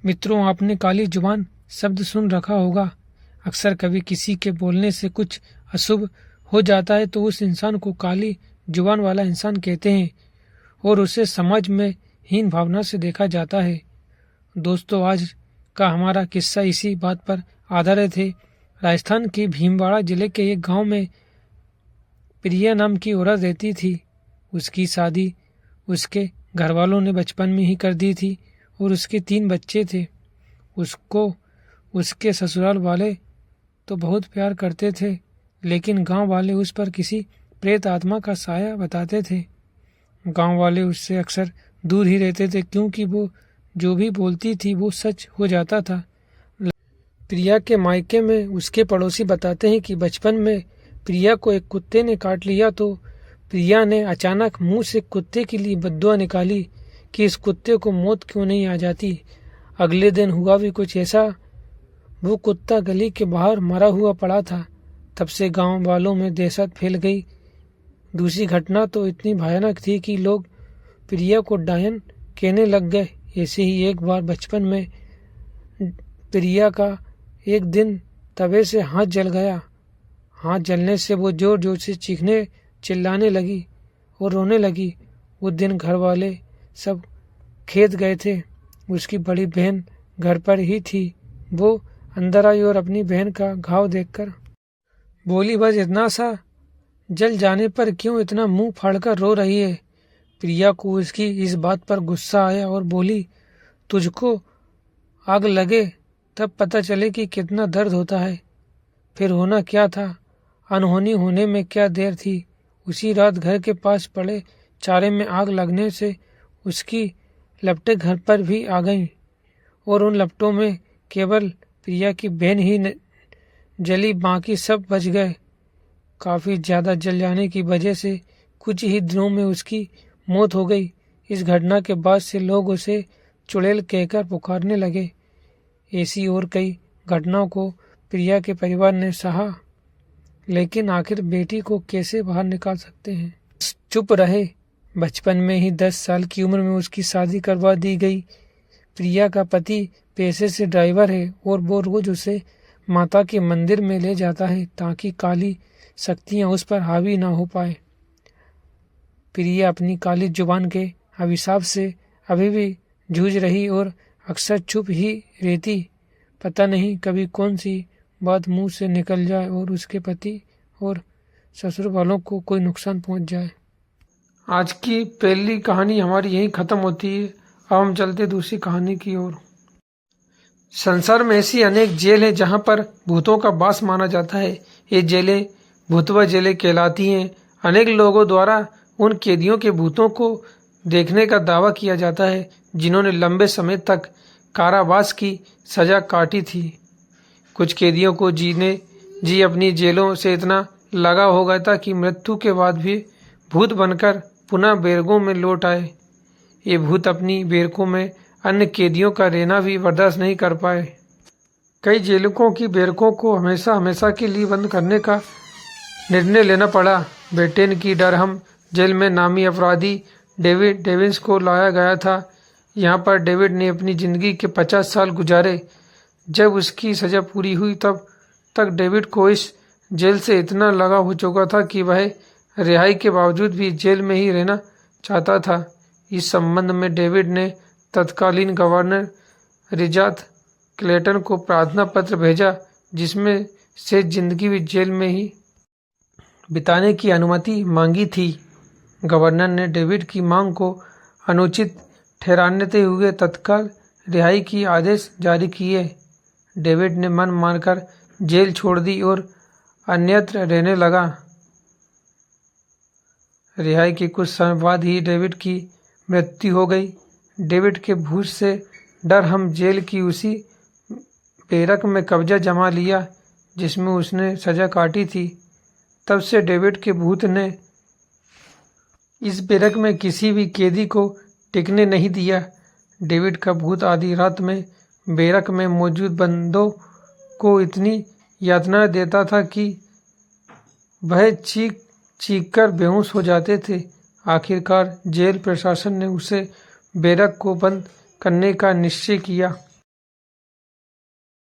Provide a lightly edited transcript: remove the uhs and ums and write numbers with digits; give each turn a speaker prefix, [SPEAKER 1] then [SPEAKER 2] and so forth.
[SPEAKER 1] मित्रों, आपने काली जुबान शब्द सुन रखा होगा। अक्सर कभी किसी के बोलने से कुछ अशुभ हो जाता है तो उस इंसान को काली जुबान वाला इंसान कहते हैं और उसे समाज में हीन भावना से देखा जाता है। दोस्तों, आज का हमारा किस्सा इसी बात पर आधारित है। राजस्थान के भीलवाड़ा जिले के एक गांव में प्रिया नाम की औरत रहती थी। उसकी शादी उसके घर वालों ने बचपन में ही कर दी थी और उसके 3 बच्चे थे। उसको उसके ससुराल वाले तो बहुत प्यार करते थे, लेकिन गांव वाले उस पर किसी प्रेत आत्मा का साया बताते थे। गांव वाले उससे अक्सर दूर ही रहते थे, क्योंकि वो जो भी बोलती थी वो सच हो जाता था। प्रिया के मायके में उसके पड़ोसी बताते हैं कि बचपन में प्रिया को एक कुत्ते ने काट लिया तो प्रिया ने अचानक मुंह से कुत्ते के लिए बद्दुआ निकाली कि इस कुत्ते को मौत क्यों नहीं आ जाती। अगले दिन हुआ भी कुछ ऐसा। वो कुत्ता गली के बाहर मरा हुआ पड़ा था। तब से गांव वालों में दहशत फैल गई। दूसरी घटना तो इतनी भयानक थी कि लोग प्रिया को डायन कहने लग गए। ऐसे ही एक बार बचपन में प्रिया का एक दिन तवे से हाथ जल गया। हाथ जलने से वो जोर जोर से चीखने चिल्लाने लगी और रोने लगी। उस दिन घर वाले सब खेत गए थे। उसकी बड़ी बहन घर पर ही थी। वो अंदर आई और अपनी बहन का घाव देखकर बोली, बस इतना सा जल जाने पर क्यों इतना मुंह फाड़कर रो रही है। प्रिया को उसकी इस बात पर गुस्सा आया और बोली, तुझको आग लगे तब पता चले कि कितना दर्द होता है। फिर होना क्या था, अनहोनी होने में क्या देर थी। उसी रात घर के पास पड़े चारे में आग लगने से उसकी लपटें घर पर भी आ गईं और उन लपटों में केवल प्रिया की बहन ही जली, बाकी सब बच गए। काफी ज्यादा जल जाने की वजह से कुछ ही दिनों में उसकी मौत हो गई। इस घटना के बाद से लोग उसे चुड़ैल कहकर पुकारने लगे। ऐसी और कई घटनाओं को प्रिया के परिवार ने सहा, लेकिन आखिर बेटी को कैसे बाहर निकाल सकते हैं। चुप रहे। बचपन में ही 10 साल की उम्र में उसकी शादी करवा दी गई। प्रिया का पति पेशे से ड्राइवर है और वो रोज उसे माता के मंदिर में ले जाता है ताकि काली शक्तियां उस पर हावी ना हो पाए। प्रिया अपनी काली जुबान के अभिशाप से अभी भी जूझ रही और अक्सर चुप ही रहती। पता नहीं कभी कौन सी बात मुंह से निकल जाए और उसके पति और ससुर वालों को कोई नुकसान पहुंच जाए। आज की पहली कहानी हमारी यहीं खत्म होती है। अब हम चलते दूसरी कहानी की ओर। संसार में ऐसी अनेक जेल है जहां पर भूतों का वास माना जाता है। ये जेलें भूतवा जेलें कहलाती हैं। अनेक लोगों द्वारा उन कैदियों के भूतों को देखने का दावा किया जाता है जिन्होंने लंबे समय तक कारावास की सजा काटी थी। कुछ कैदियों को जी अपनी जेलों से इतना लगाव हो गया था कि मृत्यु के बाद भी भूत बनकर पुनः बैरकों में लौट आए। ये भूत अपनी बैरकों में अन्य कैदियों का रहना भी बर्दाश्त नहीं कर पाए। कई जेलकों की बैरकों को हमेशा के लिए बंद करने का निर्णय लेना पड़ा। ब्रिटेन की डरहम जेल में नामी अपराधी डेविड डेविंस को लाया गया था। यहाँ पर डेविड ने अपनी जिंदगी के 50 साल गुजारे। जब उसकी सजा पूरी हुई तब तक डेविड को इस जेल से इतना लगाव हो चुका था कि वह रिहाई के बावजूद भी जेल में ही रहना चाहता था। इस संबंध में डेविड ने तत्कालीन गवर्नर रिचार्ड क्लेटन को प्रार्थना पत्र भेजा, जिसमें से जिंदगी भी जेल में ही बिताने की अनुमति मांगी थी। गवर्नर ने डेविड की मांग को अनुचित ठहराते हुए तत्काल रिहाई की आदेश जारी किए। डेविड ने मन मानकर जेल छोड़ दी और अन्यत्र रहने लगा। रिहाई के कुछ समय बाद ही डेविड की मृत्यु हो गई। डेविड के भूत से डर हम जेल की उसी बैरक में कब्जा जमा लिया जिसमें उसने सजा काटी थी। तब से डेविड के भूत ने इस बैरक में किसी भी कैदी को टिकने नहीं दिया। डेविड का भूत आधी रात में बैरक में मौजूद बंदों को इतनी यातना देता था कि वह चीख कर बेहोश हो जाते थे। आखिरकार जेल प्रशासन ने उसे बैरक को बंद करने का निश्चय किया।